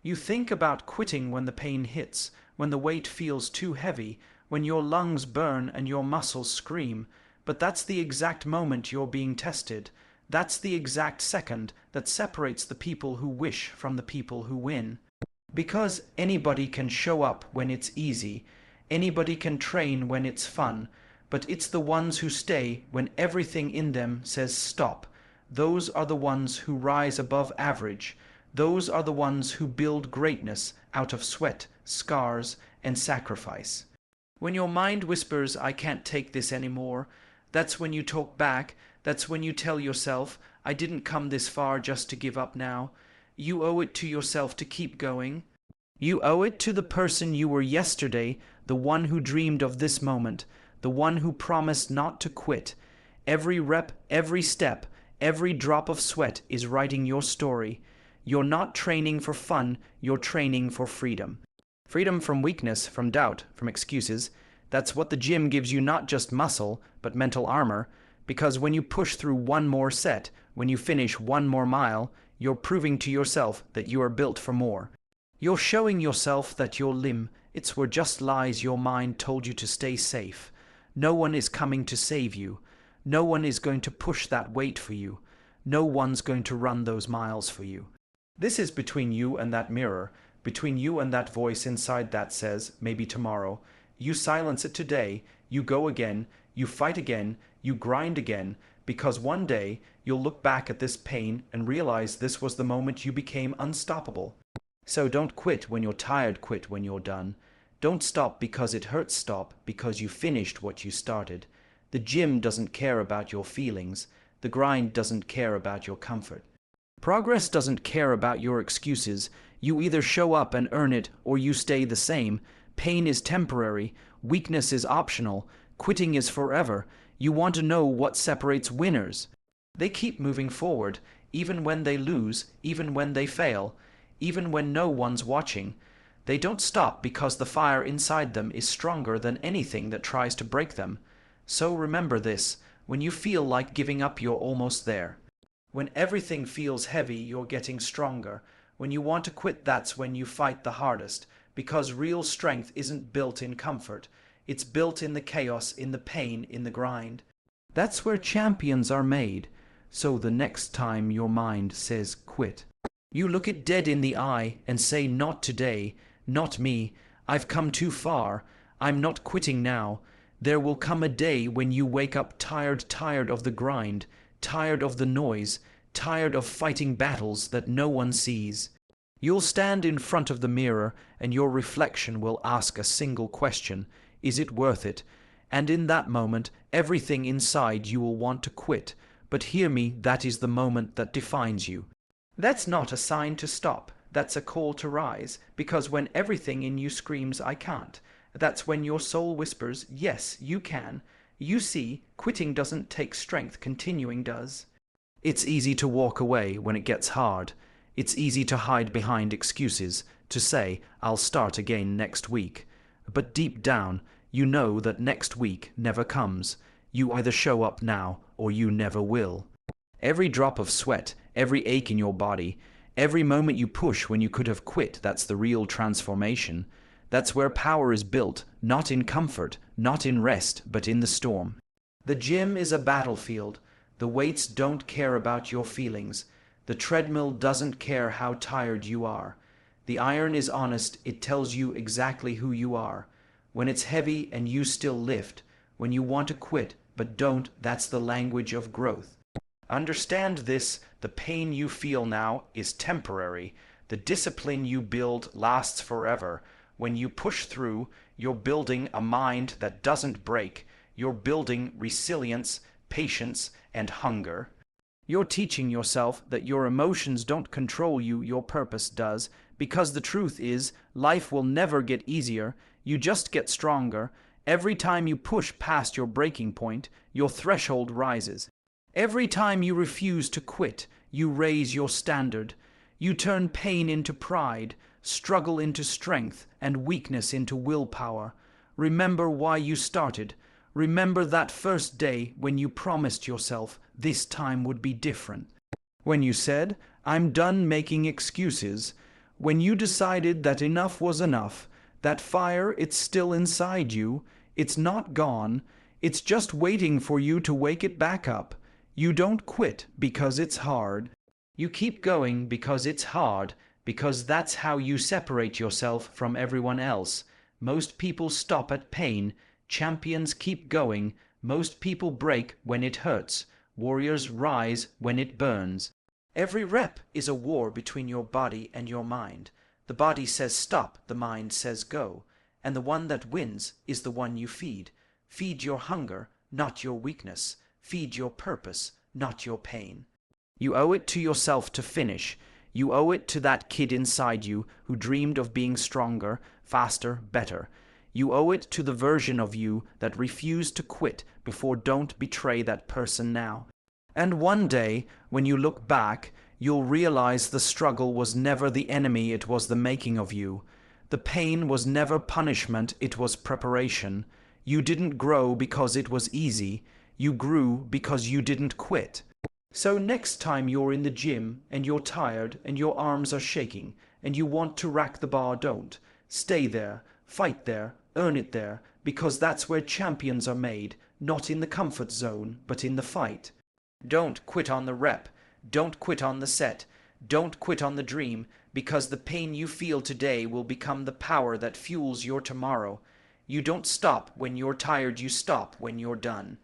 You think about quitting when the pain hits, when the weight feels too heavy, when your lungs burn and your muscles scream. But that's the exact moment you're being tested. That's the exact second that separates the people who wish from the people who win. Because anybody can show up when it's easy, anybody can train when it's fun, but it's the ones who stay when everything in them says stop. Those are the ones who rise above average. Those are the ones who build greatness out of sweat, scars, and sacrifice. When your mind whispers, "I can't take this anymore," that's when you talk back. That's when you tell yourself, "I didn't come this far just to give up now." You owe it to yourself to keep going. You owe it to the person you were yesterday, the one who dreamed of this moment, the one who promised not to quit. Every rep, every step, every drop of sweat is writing your story. You're not training for fun, you're training for freedom. Freedom from weakness, from doubt, from excuses. That's what the gym gives you, not just muscle, but mental armor. Because when you push through one more set, when you finish one more mile, you're proving to yourself that you are built for more. You're showing yourself that your limb, it's were just lies your mind told you to stay safe. No one is coming to save you. No one is going to push that weight for you. No one's going to run those miles for you. This is between you and that mirror, between you and that voice inside that says, maybe tomorrow. You silence it today, you go again, you fight again, you grind again, because one day you'll look back at this pain and realize this was the moment you became unstoppable. So don't quit when you're tired, quit when you're done. Don't stop because it hurts, stop because you finished what you started. The gym doesn't care about your feelings. The grind doesn't care about your comfort. Progress doesn't care about your excuses. You either show up and earn it or you stay the same. Pain is temporary. Weakness is optional. Quitting is forever. You want to know what separates winners. They keep moving forward, even when they lose, even when they fail, even when no one's watching. They don't stop because the fire inside them is stronger than anything that tries to break them. So remember this, when you feel like giving up, you're almost there. When everything feels heavy, you're getting stronger. When you want to quit, that's when you fight the hardest, because real strength isn't built in comfort. It's built in the chaos, in the pain, in the grind. That's where champions are made. So the next time your mind says quit, you look it dead in the eye and say, not today, not me. I've come too far. I'm not quitting now. There will come a day when you wake up tired of the grind, tired of the noise, tired of fighting battles that no one sees. You'll stand in front of the mirror and your reflection will ask a single question: is it worth it? And in that moment, everything inside you will want to quit. But hear me, that is the moment that defines you. That's not a sign to stop. That's a call to rise. Because when everything in you screams, "I can't," that's when your soul whispers, "Yes, you can." You see, quitting doesn't take strength, continuing does. It's easy to walk away when it gets hard. It's easy to hide behind excuses, to say, "I'll start again next week." But deep down, you know that next week never comes. You either show up now or you never will. Every drop of sweat, every ache in your body, every moment you push when you could have quit, that's the real transformation. That's where power is built, not in comfort, not in rest, but in the storm. The gym is a battlefield. The weights don't care about your feelings. The treadmill doesn't care how tired you are. The iron is honest, it tells you exactly who you are. When it's heavy and you still lift, when you want to quit but don't, that's the language of growth. Understand this, the pain you feel now is temporary. The discipline you build lasts forever. When you push through, you're building a mind that doesn't break. You're building resilience, patience, and hunger. You're teaching yourself that your emotions don't control you, your purpose does, because the truth is, life will never get easier, you just get stronger. Every time you push past your breaking point, your threshold rises. Every time you refuse to quit, you raise your standard. You turn pain into pride, struggle into strength, and weakness into willpower. Remember why you started. Remember that first day when you promised yourself this time would be different. When you said, "I'm done making excuses." When you decided that enough was enough, that fire, it's still inside you. It's not gone. It's just waiting for you to wake it back up. You don't quit because it's hard. You keep going because it's hard, because that's how you separate yourself from everyone else. Most people stop at pain. Champions keep going. Most people break when it hurts. Warriors rise when it burns. Every rep is a war between your body and your mind. The body says stop, the mind says go. And the one that wins is the one you feed. Feed your hunger, not your weakness. Feed your purpose, not your pain. You owe it to yourself to finish. You owe it to that kid inside you who dreamed of being stronger, faster, better. You owe it to the version of you that refused to quit before. Don't betray that person now. And one day, when you look back, you'll realize the struggle was never the enemy, it was the making of you. The pain was never punishment, it was preparation. You didn't grow because it was easy. You grew because you didn't quit. So next time you're in the gym and you're tired and your arms are shaking and you want to rack the bar, don't. Stay there, fight there, earn it there, because that's where champions are made, not in the comfort zone, but in the fight. Don't quit on the rep. Don't quit on the set. Don't quit on the dream, because the pain you feel today will become the power that fuels your tomorrow. You don't stop when you're tired, you stop when you're done.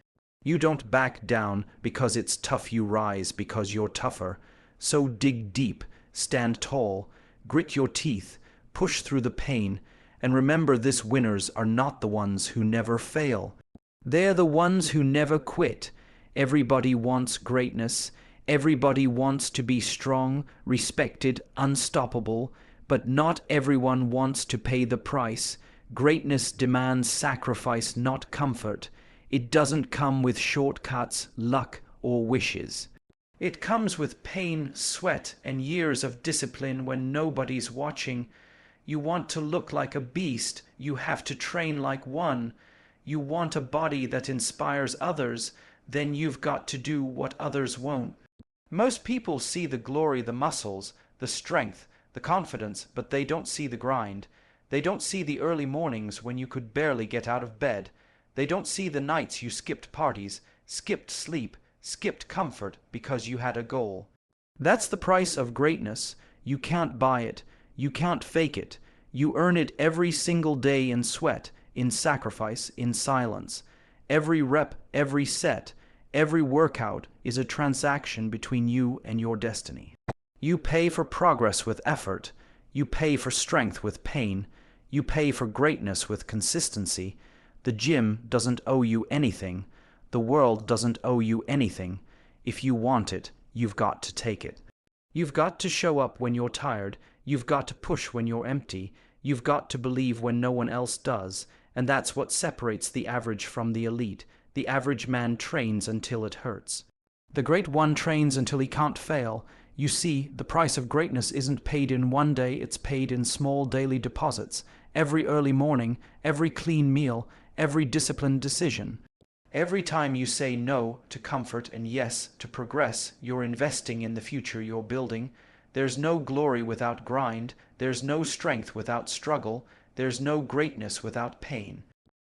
You don't back down because it's tough, you rise because you're tougher. So dig deep, stand tall, grit your teeth, push through the pain, and remember this: winners are not the ones who never fail. They're the ones who never quit. Everybody wants greatness. Everybody wants to be strong, respected, unstoppable, but not everyone wants to pay the price. Greatness demands sacrifice, not comfort. It doesn't come with shortcuts, luck, or wishes. It comes with pain, sweat, and years of discipline when nobody's watching. You want to look like a beast, you have to train like one. You want a body that inspires others, then you've got to do what others won't. Most people see the glory, the muscles, the strength, the confidence, but they don't see the grind. They don't see the early mornings when you could barely get out of bed. They don't see the nights you skipped parties, skipped sleep, skipped comfort because you had a goal. That's the price of greatness. You can't buy it. You can't fake it. You earn it every single day in sweat, in sacrifice, in silence. Every rep, every set, every workout is a transaction between you and your destiny. You pay for progress with effort. You pay for strength with pain. You pay for greatness with consistency. The gym doesn't owe you anything. The world doesn't owe you anything. If you want it, you've got to take it. You've got to show up when you're tired. You've got to push when you're empty. You've got to believe when no one else does. And that's what separates the average from the elite. The average man trains until it hurts. The great one trains until he can't fail. You see, the price of greatness isn't paid in one day, it's paid in small daily deposits. Every early morning, every clean meal, every disciplined decision. Every time you say no to comfort and yes to progress, you're investing in the future you're building. There's no glory without grind. There's no strength without struggle. There's no greatness without pain.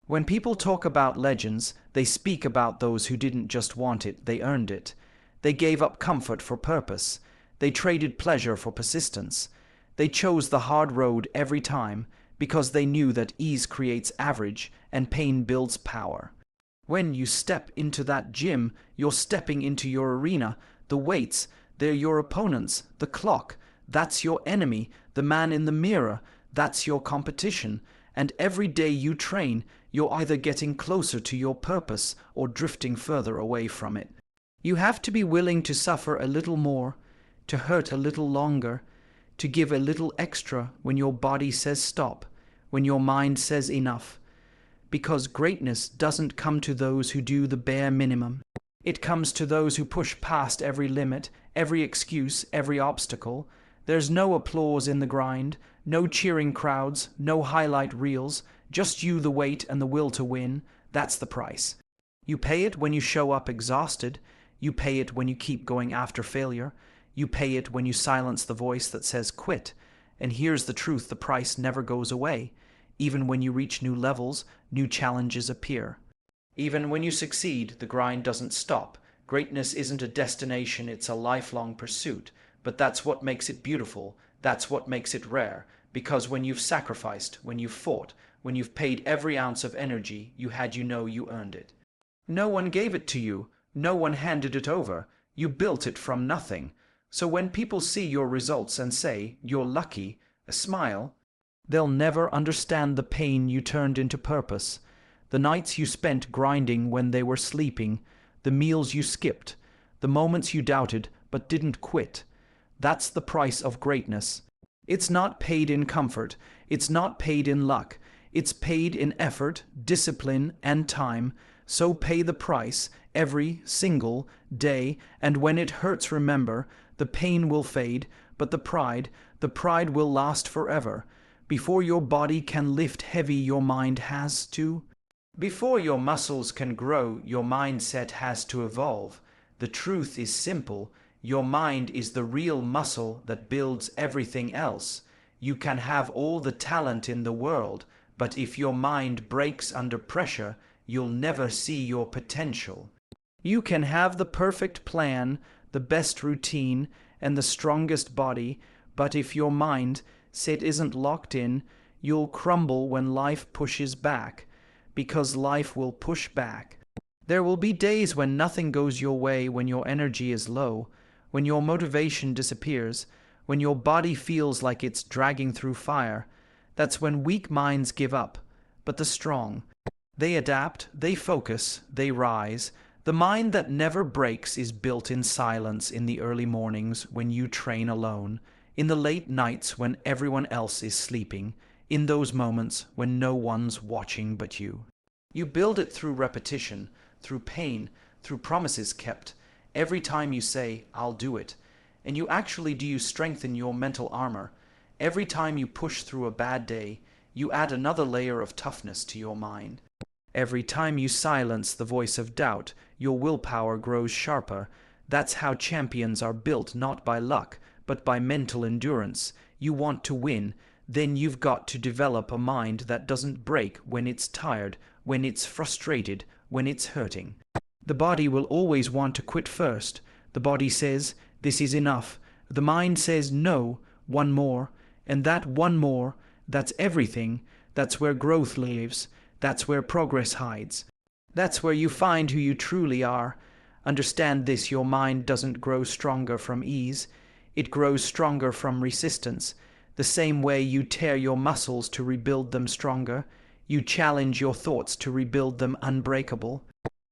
When people talk about legends, they speak about those who didn't just want it, they earned it. They gave up comfort for purpose. They traded pleasure for persistence. They chose the hard road every time because they knew that ease creates average and pain builds power. When you step into that gym, you're stepping into your arena. The weights, they're your opponents. The clock, that's your enemy. The man in the mirror, that's your competition. And every day you train, you're either getting closer to your purpose or drifting further away from it. You have to be willing to suffer a little more, to hurt a little longer, to give a little extra when your body says stop, when your mind says enough. Because greatness doesn't come to those who do the bare minimum. It comes to those who push past every limit, every excuse, every obstacle. There's no applause in the grind, no cheering crowds, no highlight reels, just you, the weight, and the will to win. That's the price. You pay it when you show up exhausted. You pay it when you keep going after failure. You pay it when you silence the voice that says quit. And here's the truth: the price never goes away. Even when you reach new levels, new challenges appear. Even when you succeed, the grind doesn't stop. Greatness isn't a destination, it's a lifelong pursuit. But that's what makes it beautiful. That's what makes it rare. Because when you've sacrificed, when you've fought, when you've paid every ounce of energy you had, you know you earned it. No one gave it to you. No one handed it over. You built it from nothing. So when people see your results and say, "You're lucky," smile. They'll never understand the pain you turned into purpose. The nights you spent grinding when they were sleeping, the meals you skipped, the moments you doubted but didn't quit. That's the price of greatness. It's not paid in comfort. It's not paid in luck. It's paid in effort, discipline, and time. So pay the price every single day, and when it hurts, remember, the pain will fade, but the pride will last forever. Before your body can lift heavy, your mind has to. Before your muscles can grow, your mindset has to evolve. The truth is simple. Your mind is the real muscle that builds everything else. You can have all the talent in the world, but if your mind breaks under pressure, you'll never see your potential. You can have the perfect plan, the best routine, and the strongest body, but if your mindset isn't locked in, you'll crumble when life pushes back. Because life will push back. There will be days when nothing goes your way, when your energy is low, when your motivation disappears, when your body feels like it's dragging through fire. That's when weak minds give up. But the strong, they adapt, they focus, they rise. The mind that never breaks is built in silence, in the early mornings when you train alone, in the late nights when everyone else is sleeping, in those moments when no one's watching but you. You build it through repetition, through pain, through promises kept. Every time you say, "I'll do it," and you actually do, you strengthen your mental armor. Every time you push through a bad day, you add another layer of toughness to your mind. Every time you silence the voice of doubt, your willpower grows sharper. That's how champions are built, not by luck, but by mental endurance. You want to win. Then you've got to develop a mind that doesn't break when it's tired, when it's frustrated, when it's hurting. The body will always want to quit first. The body says, "This is enough." The mind says, "No, one more." And that one more, that's everything. That's where growth lives. That's where progress hides. That's where you find who you truly are. Understand this: your mind doesn't grow stronger from ease. It grows stronger from resistance. The same way you tear your muscles to rebuild them stronger, you challenge your thoughts to rebuild them unbreakable.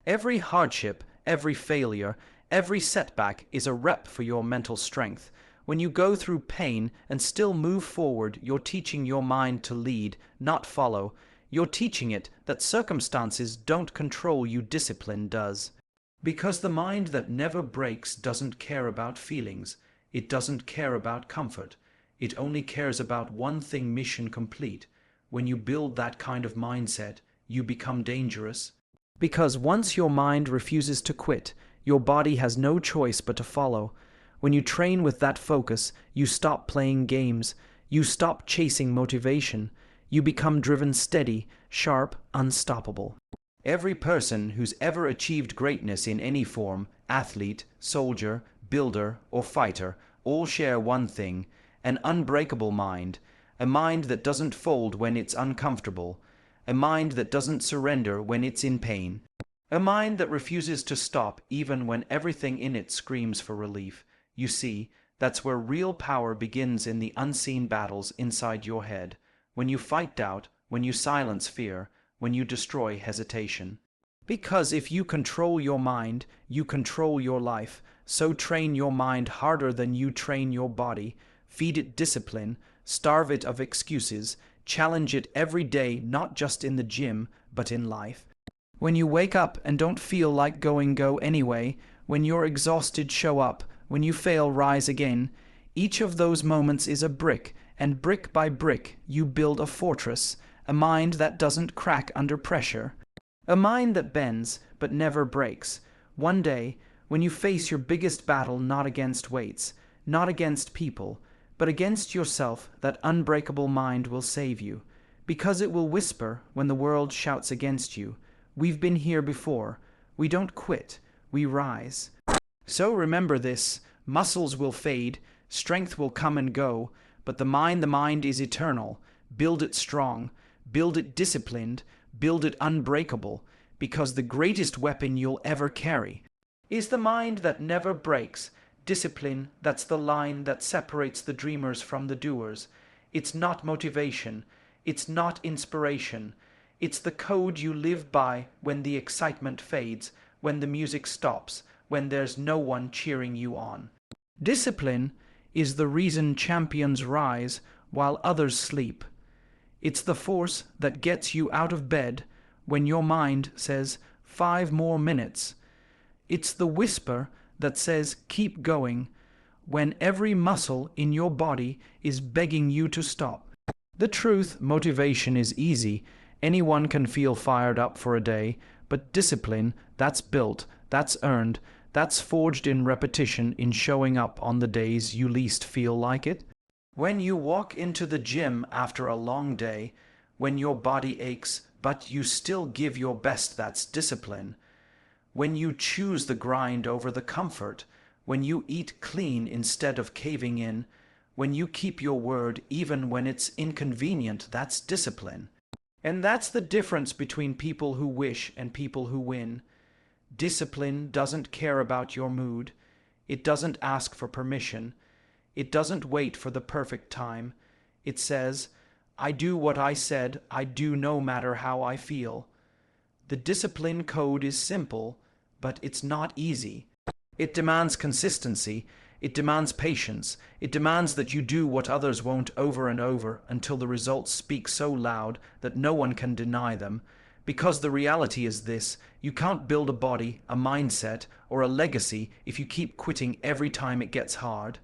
Every hardship, every failure, every setback is a rep for your mental strength. When you go through pain and still move forward, you're teaching your mind to lead, not follow. You're teaching it that circumstances don't control you, discipline does. Because the mind that never breaks doesn't care about feelings. It doesn't care about comfort. It only cares about one thing: mission complete. When you build that kind of mindset, you become dangerous. Because once your mind refuses to quit, your body has no choice but to follow. When you train with that focus, you stop playing games. You stop chasing motivation. You become driven, steady, sharp, unstoppable. Every person who's ever achieved greatness in any form, athlete, soldier, builder, or fighter, all share one thing: an unbreakable mind, a mind that doesn't fold when it's uncomfortable, a mind that doesn't surrender when it's in pain, a mind that refuses to stop even when everything in it screams for relief. You see, that's where real power begins, in the unseen battles inside your head, when you fight doubt, when you silence fear, when you destroy hesitation. Because if you control your mind, you control your life. So train your mind harder than you train your body. Feed it discipline, starve it of excuses, challenge it every day, not just in the gym, but in life. When you wake up and don't feel like going, go anyway. When you're exhausted, show up. When you fail, rise again. Each of those moments is a brick, and brick by brick you build a fortress, a mind that doesn't crack under pressure, a mind that bends but never breaks. One day, when you face your biggest battle, not against weights, not against people, But against yourself, that unbreakable mind will save you, because it will whisper when the world shouts against you, "We've been here before. We don't quit, we rise." So remember this: muscles will fade, strength will come and go, but the mind is eternal. Build it strong, build it disciplined, build it unbreakable, because the greatest weapon you'll ever carry is the mind that never breaks. Discipline, that's the line that separates the dreamers from the doers. It's not motivation, it's not inspiration. It's the code you live by when the excitement fades, when the music stops, when there's no one cheering you on. Discipline is the reason champions rise while others sleep. It's the force that gets you out of bed when your mind says 5 more minutes. It's the whisper that says keep going when every muscle in your body is begging you to stop. The truth, motivation is easy. Anyone can feel fired up for a day, but discipline, that's built, that's earned, that's forged in repetition, in showing up on the days you least feel like it. When you walk into the gym after a long day, when your body aches, but you still give your best, that's discipline. When you choose the grind over the comfort, when you eat clean instead of caving in, when you keep your word even when it's inconvenient, that's discipline. And that's the difference between people who wish and people who win. Discipline doesn't care about your mood. It doesn't ask for permission. It doesn't wait for the perfect time. It says, "I do what I said I do no matter how I feel." The discipline code is simple, but it's not easy. It demands consistency. It demands patience. It demands that you do what others won't over and over until the results speak so loud that no one can deny them. Because the reality is this: you can't build a body, a mindset, or a legacy if you keep quitting every time it gets hard.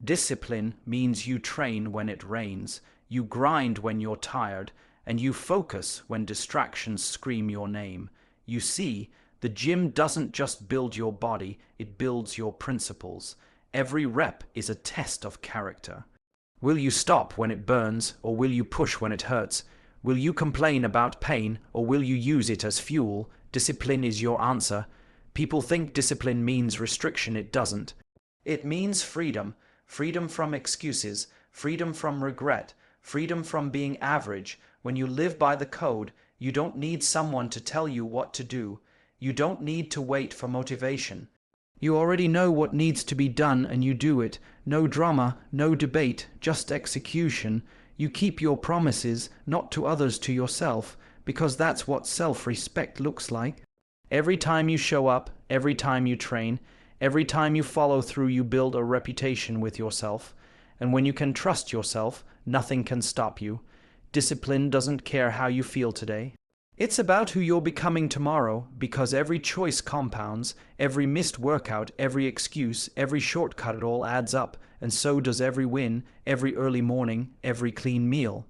Discipline means you train when it rains, you grind when you're tired, and you focus when distractions scream your name. You see, the gym doesn't just build your body, it builds your principles. Every rep is a test of character. Will you stop when it burns, or will you push when it hurts? Will you complain about pain, or will you use it as fuel? Discipline is your answer. People think discipline means restriction. It doesn't. It means freedom. Freedom from excuses, freedom from regret, freedom from being average. When you live by the code, you don't need someone to tell you what to do. You don't need to wait for motivation. You already know what needs to be done and you do it. No drama, no debate, just execution. You keep your promises, not to others, to yourself, because that's what self-respect looks like. Every time you show up, every time you train, every time you follow through, you build a reputation with yourself. And when you can trust yourself, nothing can stop you. Discipline doesn't care how you feel today. It's about who you're becoming tomorrow, because every choice compounds, every missed workout, every excuse, every shortcut, it all adds up, and so does every win, every early morning, every clean meal.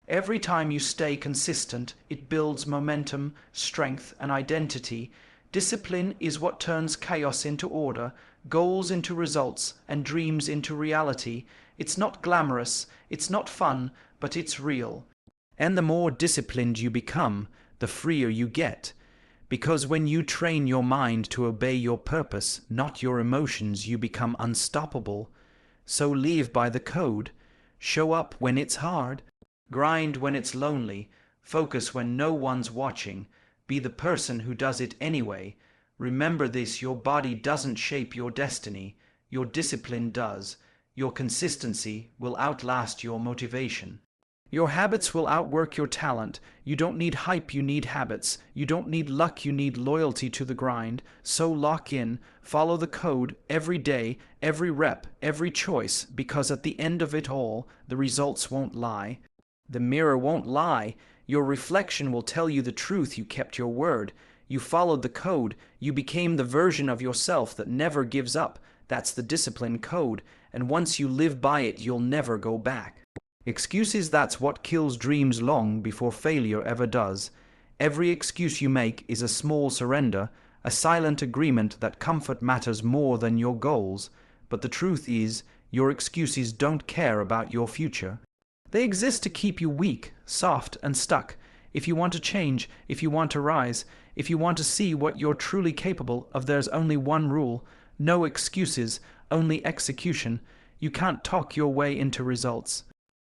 Every time you stay consistent, it builds momentum, strength, and identity. Discipline is what turns chaos into order, goals into results, and dreams into reality. It's not glamorous, it's not fun, but it's real. And the more disciplined you become, the freer you get. Because when you train your mind to obey your purpose, not your emotions, you become unstoppable. So live by the code. Show up when it's hard. Grind when it's lonely. Focus when no one's watching. Be the person who does it anyway. Remember this: your body doesn't shape your destiny. Your discipline does. Your consistency will outlast your motivation. Your habits will outwork your talent. You don't need hype, you need habits. You don't need luck, you need loyalty to the grind. So lock in, follow the code every day, every rep, every choice, because at the end of it all, the results won't lie. The mirror won't lie. Your reflection will tell you the truth. You kept your word. You followed the code. You became the version of yourself that never gives up. That's the discipline code. And once you live by it, you'll never go back. Excuses, that's what kills dreams long before failure ever does. Every excuse you make is a small surrender, a silent agreement that comfort matters more than your goals. But the truth is, Your excuses don't care about your future. They exist to keep you weak, soft, and stuck. If you want to change, if you want to rise, if you want to see what you're truly capable of, there's only one rule: no excuses, only execution. You can't talk your way into results.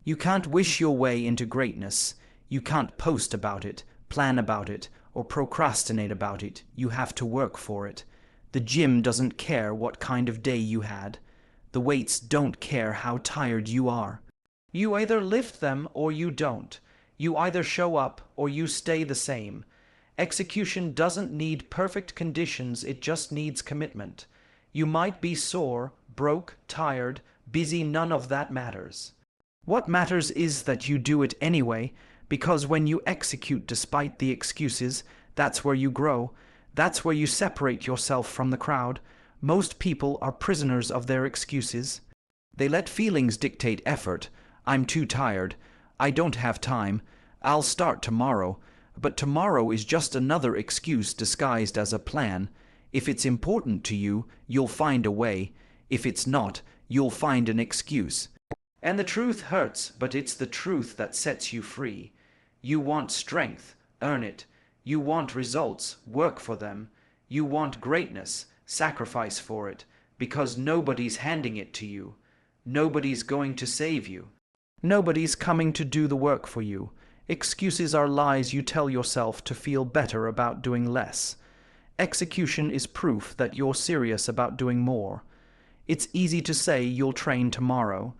You can't wish your way into greatness. You can't post about it, plan about it, or procrastinate about it. You have to work for it. The gym doesn't care what kind of day you had. The weights don't care how tired you are. You either lift them or you don't. You either show up or you stay the same. Execution doesn't need perfect conditions, it just needs commitment. You might be sore, broke, tired, busy, none of that matters. What matters is that you do it anyway, because when you execute despite the excuses, that's where you grow. That's where you separate yourself from the crowd. Most people are prisoners of their excuses. They let feelings dictate effort. I'm too tired. I don't have time. I'll start tomorrow. But tomorrow is just another excuse disguised as a plan. If it's important to you, you'll find a way. If it's not, you'll find an excuse. And the truth hurts, but it's the truth that sets you free. You want strength, earn it. You want results, work for them. You want greatness, sacrifice for it, because nobody's handing it to you. Nobody's going to save you. Nobody's coming to do the work for you. Excuses are lies you tell yourself to feel better about doing less. Execution is proof that you're serious about doing more. It's easy to say you'll train tomorrow.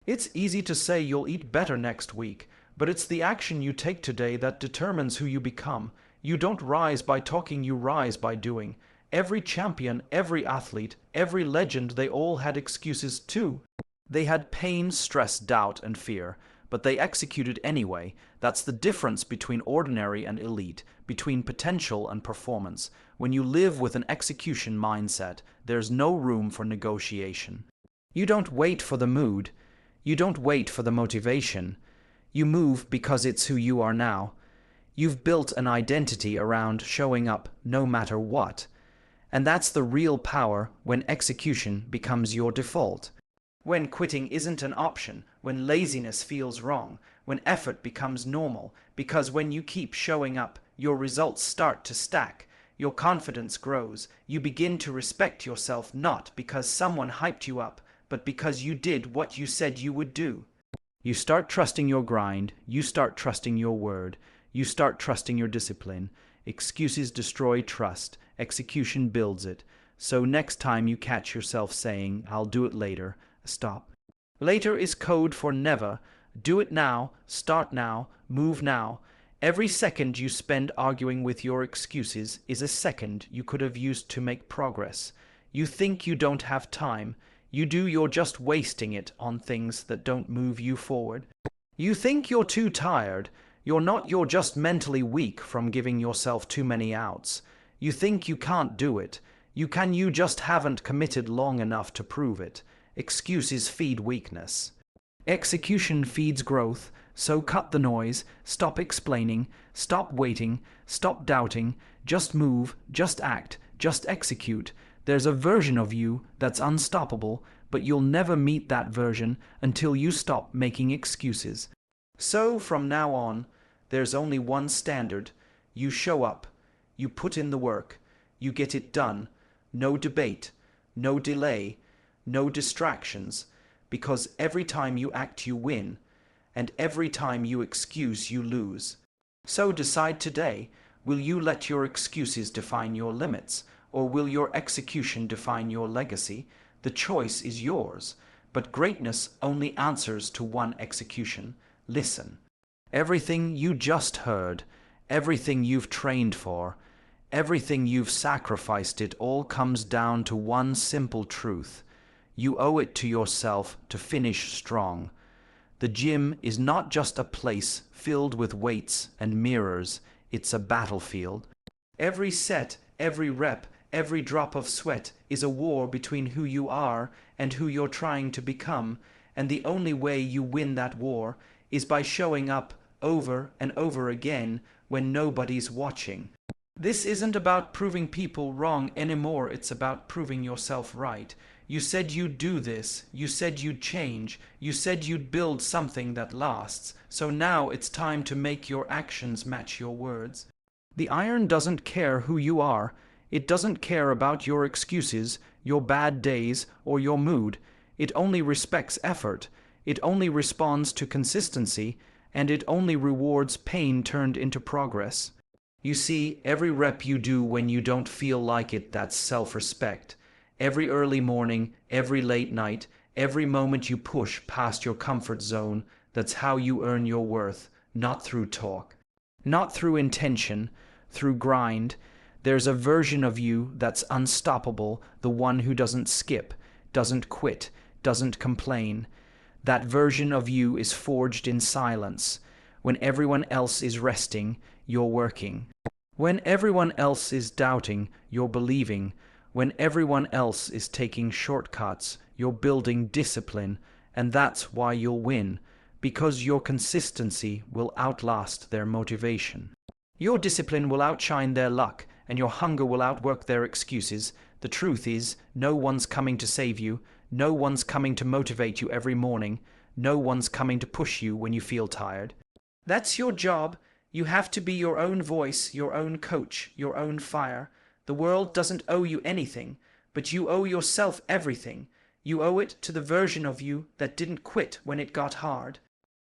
It's easy to say you'll eat better next week, but it's the action you take today that determines who you become. You don't rise by talking, you rise by doing. Every champion, every athlete, every legend, they all had excuses too. They had pain, stress, doubt, and fear, but they executed anyway. That's the difference between ordinary and elite, between potential and performance. When you live with an execution mindset, there's no room for negotiation. You don't wait for the mood. You don't wait for the motivation. You move because it's who you are now. You've built an identity around showing up no matter what. And that's the real power when execution becomes your default. When quitting isn't an option, when laziness feels wrong, when effort becomes normal, because when you keep showing up, your results start to stack. Your confidence grows. You begin to respect yourself not because someone hyped you up, but because you did what you said you would do. You start trusting your grind. You start trusting your word. You start trusting your discipline. Excuses destroy trust. Execution builds it. So next time you catch yourself saying, "I'll do it later," stop. Later is code for never. Do it now. Start now. Move now. Every second you spend arguing with your excuses is a second you could have used to make progress. You think you don't have time. You do, you're just wasting it on things that don't move you forward. You think you're too tired. You're not, you're just mentally weak from giving yourself too many outs. You think you can't do it. You can, you just haven't committed long enough to prove it. Excuses feed weakness. Execution feeds growth, so cut the noise, stop explaining, stop waiting, stop doubting, just move, just act, just execute. There's a version of you that's unstoppable, but you'll never meet that version until you stop making excuses. So from now on, there's only one standard. You show up, you put in the work, you get it done. No debate, no delay, no distractions, because every time you act you win, and every time you excuse you lose. So decide today, will you let your excuses define your limits, or will your execution define your legacy? The choice is yours, but greatness only answers to one execution. Listen. Everything you just heard, everything you've trained for, everything you've sacrificed, it all comes down to one simple truth. You owe it to yourself to finish strong. The gym is not just a place filled with weights and mirrors, it's a battlefield. Every set, every rep, every drop of sweat is a war between who you are and who you're trying to become, and the only way you win that war is by showing up over and over again when nobody's watching. This isn't about proving people wrong anymore, it's about proving yourself right. You said you'd do this. You said you'd change. You said you'd build something that lasts. So now it's time to make your actions match your words. The iron doesn't care who you are. It doesn't care about your excuses, your bad days, or your mood. It only respects effort. It only responds to consistency, and it only rewards pain turned into progress. You see, every rep you do when you don't feel like it, that's self-respect. Every early morning, every late night, every moment you push past your comfort zone, that's how you earn your worth, not through talk, not through intention, through grind. There's a version of you that's unstoppable, the one who doesn't skip, doesn't quit, doesn't complain. That version of you is forged in silence. When everyone else is resting, you're working. When everyone else is doubting, you're believing. When everyone else is taking shortcuts, you're building discipline, and that's why you'll win, because your consistency will outlast their motivation. Your discipline will outshine their luck, and your hunger will outwork their excuses. The truth is, no one's coming to save you. No one's coming to motivate you every morning. No one's coming to push you when you feel tired. That's your job. You have to be your own voice, your own coach, your own fire. The world doesn't owe you anything, but you owe yourself everything. You owe it to the version of you that didn't quit when it got hard.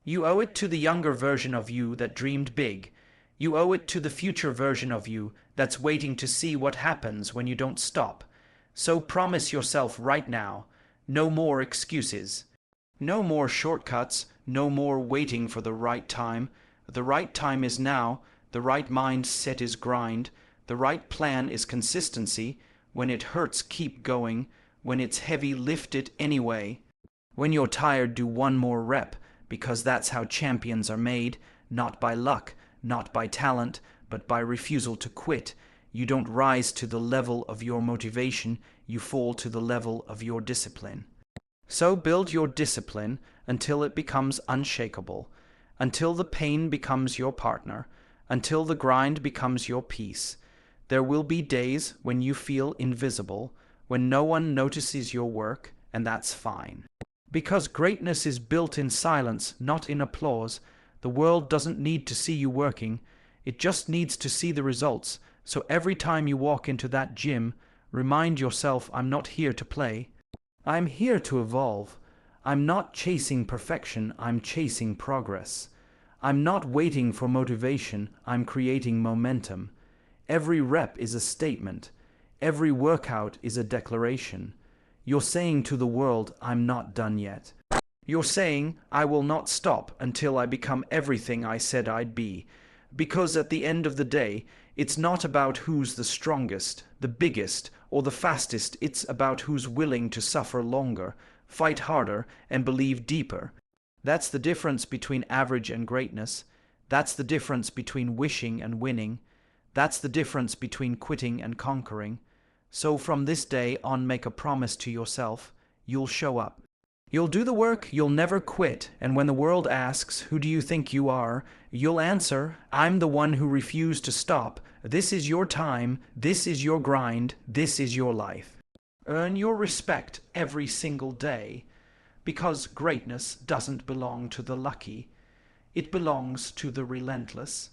You owe it to the younger version of you that dreamed big. You owe it to the future version of you that's waiting to see what happens when you don't stop. So promise yourself right now, no more excuses. No more shortcuts, no more waiting for the right time. The right time is now, the right mindset is grind, the right plan is consistency. When it hurts, keep going. When it's heavy, lift it anyway. When you're tired, do one more rep, because that's how champions are made, not by luck, not by talent, but by refusal to quit. You don't rise to the level of your motivation, you fall to the level of your discipline. So build your discipline until it becomes unshakable, until the pain becomes your partner, until the grind becomes your peace. There will be days when you feel invisible, when no one notices your work, and that's fine. Because greatness is built in silence, not in applause. The world doesn't need to see you working, it just needs to see the results. So every time you walk into that gym, remind yourself, I'm not here to play. I'm here to evolve. I'm not chasing perfection, I'm chasing progress. I'm not waiting for motivation, I'm creating momentum. Every rep is a statement. Every workout is a declaration. You're saying to the world, I'm not done yet. You're saying, I will not stop until I become everything I said I'd be. Because at the end of the day, it's not about who's the strongest, the biggest, or the fastest. It's about who's willing to suffer longer, fight harder, and believe deeper. That's the difference between average and greatness. That's the difference between wishing and winning. That's the difference between quitting and conquering. So from this day on, make a promise to yourself. You'll show up. You'll do the work, you'll never quit, and when the world asks, who do you think you are? You'll answer, I'm the one who refused to stop. This is your time, this is your grind, this is your life. Earn your respect every single day, because greatness doesn't belong to the lucky. It belongs to the relentless.